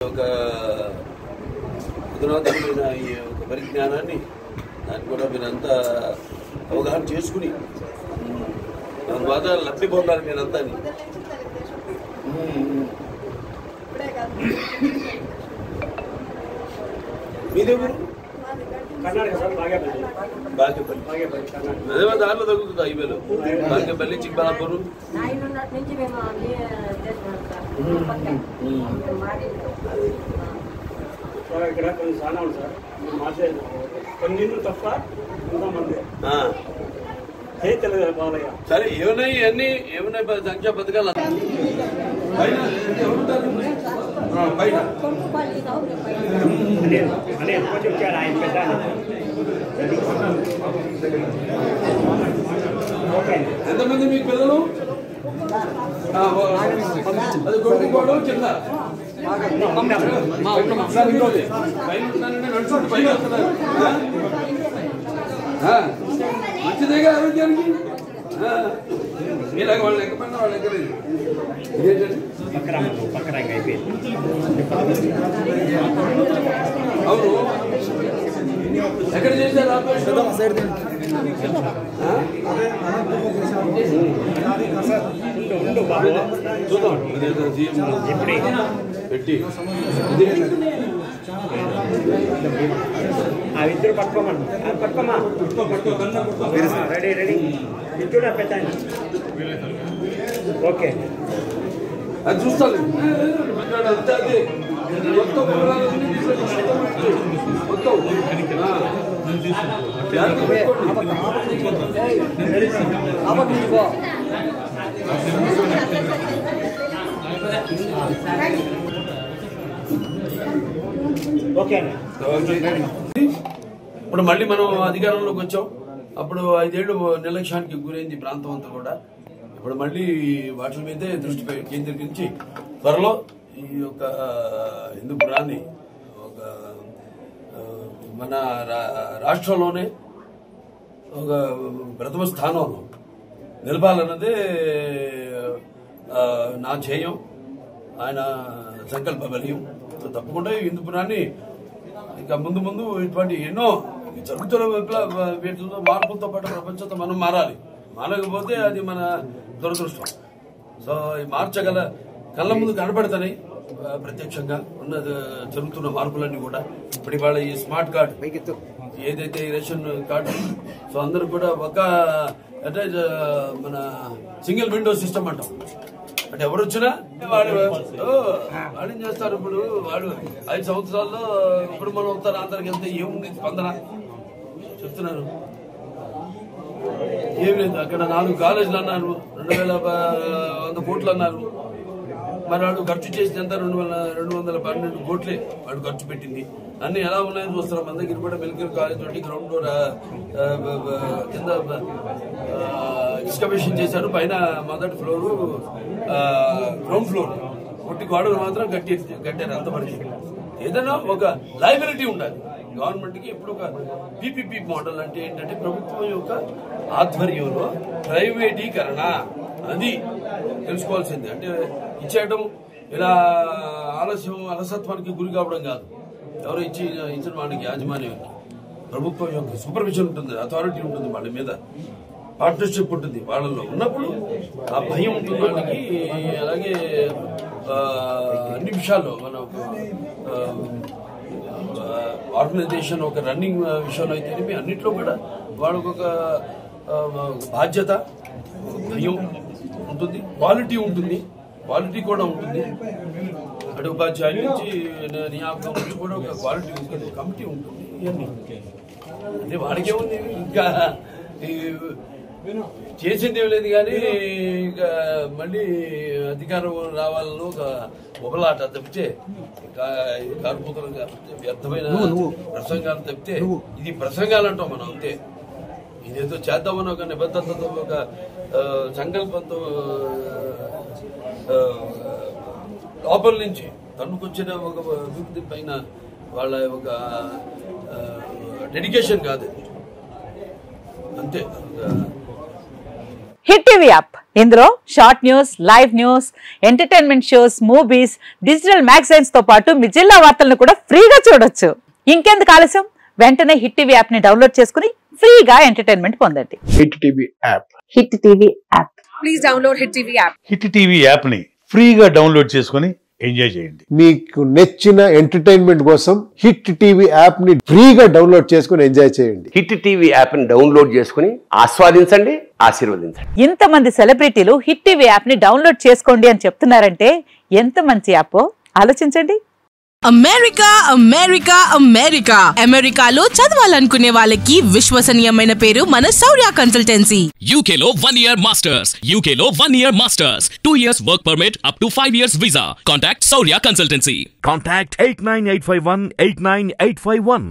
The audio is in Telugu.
ఒక అధునాతనమైన ఈ ఒక పరిజ్ఞానాన్ని దాన్ని కూడా మీరంతా అవగాహన చేసుకుని దాని ద్వారా లబ్ధి పొందాలి మీరంతా. మీదేమో అదే దారిలో తగ్గుతుంది హైవేలో బాగేపల్లి చిక్బలాపూర్. ఇక్కడ కొన్ని చాలా ఉంది సార్, కొన్ని తప్ప తెలియదు బాలయ్య. సరే ఏమున్నాయి ఇవన్నీ ఏమున్నాయి సంక్షేమ పథకాలు చెప్తాడు ఆయన పెద్ద. ఎంతమంది మీకు పిల్లలు? అది కొట్టుకోవడం కింద మంచిదేగా ఆరోగ్యానికి. మీలాగా వాళ్ళు ఎక్కడైనా వాళ్ళు ఎక్కలేదు. అవును ఎక్కడ చేశారు ఆపరేషన్? చూద్దాం పెట్టి ఇద్దరు పట్టుకోమను, పట్టుకోమా రెడీ రెడీ ఇద్దరు పెట్టండి. ఓకే అది చూస్తాను అంతే. అది మొత్తం ఇప్పుడు మళ్ళీ మనం అధికారంలోకి వచ్చాం. అప్పుడు 5 ఏళ్ళు నిర్లక్ష్యానికి గురైంది ప్రాంతం అంతా కూడా. ఇప్పుడు మళ్ళీ వాటి మీదే దృష్టి కేంద్రీకరించి త్వరలో ఈ యొక్క హిందూపురాన్ని ఒక మన రాష్ట్రంలోనే ఒక ప్రథమ స్థానంలో నిలపాలన్నదే నా ధ్యేయం, ఆయన సంకల్ప బలీయం. తప్పకుండా హిందూపురాన్ని ఇంకా ముందు ముందు ఇటువంటి ఎన్నో జరుగుతున్న వీటితో మార్పులతో పాటు ప్రపంచంతో మనం మారాలి. మారకపోతే అది మన దురదృష్టం. సో మార్చగల కళ్ళ ముందు కనపడతాయి ప్రత్యక్షంగా ఉన్న జరుగుతున్న మార్పులన్నీ కూడా. ఇప్పుడు ఇవాళ ఈ స్మార్ట్ కార్డు ఏదైతే రేషన్ కార్డు, సో అందరూ కూడా ఒక అంటే మన సింగిల్ విండో సిస్టమ్ అంటాం. అంటే ఎవరు వచ్చినా వాడు ఏం చేస్తారు. ఇప్పుడు వాడు 5 సంవత్సరాల్లో ఇప్పుడు మనం ఉత్తరాంధ్రకి వెళ్తే ఏముంది స్పందన చెప్తున్నారు. ఏం లేదు. అక్కడ 4 కాలేజీలు అన్నారు, 2100 కోట్లు అన్నారు. మరి వాడు ఖర్చు చేసినంత 212 కోట్లే వాడు ఖర్చు పెట్టింది. అన్ని ఎలా ఉన్నాయని చూస్తున్నాం. మన దగ్గర కూడా మెడికల్ కాలేజ్ తోటి గ్రౌండ్ ఫ్లోర్ కింద ఎక్స్కవేషన్ చేశారు. పైన మొదటి ఫ్లోరు గ్రౌండ్ ఫ్లోర్ కొట్టి గోడలు మాత్రం కట్టారు. అంత పరిస్థితి. ఏదైనా ఒక లైబిలిటీ ఉండాలి గవర్నమెంట్ కి. ఇప్పుడు ఒక పీపీపీ మోడల్ అంటే ఏంటంటే ప్రభుత్వం యొక్క ఆధ్వర్యంలో ప్రైవేటీకరణ, అది తెలుసుకోవాల్సింది. అంటే ఇచ్చేయడం ఇలా అలసత్వానికి గురి కావడం కాదు. ఎవరో ఇచ్చిన వాళ్ళకి యాజమాన్యానికి ప్రభుత్వం యొక్క సూపర్విజన్ ఉంటుంది, అథారిటీ ఉంటుంది, వాళ్ళ మీద పార్ట్నర్షిప్ ఉంటుంది. వాళ్ళలో ఉన్నప్పుడు ఆ భయం ఉంటుంది వాళ్ళకి. అలాగే అన్ని విషయాల్లో మన ఆర్గనైజేషన్ ఒక రన్నింగ్ విషయంలో అయితే అన్నింటిలో కూడా వాళ్ళకు ఒక బాధ్యత, ఒక భయం ఉంటుంది, క్వాలిటీ కూడా ఉంటుంది. అంటే ఉపాధ్యాయుల నుంచి నియామకం నుంచి కూడా ఒక క్వాలిటీ ఉంటుంది, కమిటీ ఉంటుంది. ఇవన్నీ అంటే వాడికే ఉంది. ఇంకా చేసింది ఏం లేదు. కానీ ఇక మళ్ళీ అధికారం రావాలని ఒక మొగలాట తప్పితే, కార్పొరేటర్ వ్యర్థమైన ప్రసంగాలు తప్పితే, ఇది ప్రసంగాలు అంటాం మనం అంతే. ఇదేదో చేద్దామని ఒక నిబద్ధతతో ఒక సంకల్పంతో లోపల నుంచి తన్నుకొచ్చిన ఒక అభివృద్ధి పైన వాళ్ళ ఒక డెడికేషన్ కాదు అంతే. హిట్ టీవీ యాప్ ఇందులో short news, live news, entertainment shows, movies, digital magazines తో పాటు మీ జిల్లా వార్తలను కూడా ఫ్రీగా చూడొచ్చు. ఇంకెందుకు ఆలస్యం, వెంటనే హిట్ టీవీ యాప్ ని డౌన్లోడ్ చేసుకుని ఫ్రీగా ఎంటర్టైన్మెంట్ పొందండి. Hit TV app. Hit TV app please download hit TV app. Hit TV app ని ఫ్రీగా డౌన్లోడ్ చేసుకుని ఎంజాయ్ చేయండి. మీకు నచ్చిన ఎంటర్టైన్మెంట్ కోసం హిట్ టీవీ యాప్ ని ఫ్రీగా డౌన్లోడ్ చేసుకుని ఎంజాయ్ చేయండి. హిట్ టీవీ యాప్ ని డౌన్లోడ్ చేసుకుని ఆస్వాదించండి, ఆశీర్వదించండి. ఇంతమంది సెలబ్రిటీలు హిట్ టీవీ యాప్ ని డౌన్లోడ్ చేసుకోండి అని చెప్తున్నారంటే ఎంత మంచి యాప్ ఆలోచించండి. అమెరికా అమెరికా అమెరికా అమెరికాలో చదవాలనుకునే వాళ్ళకి విశ్వసనీయమైన పేరు మన శౌర్య కన్సల్టెన్సీ. UK లో 1 year masters, UK లో 1 year masters, 2 years work permit up to 5 years visa. Contact Saurya Consultancy. Contact 89851 89851.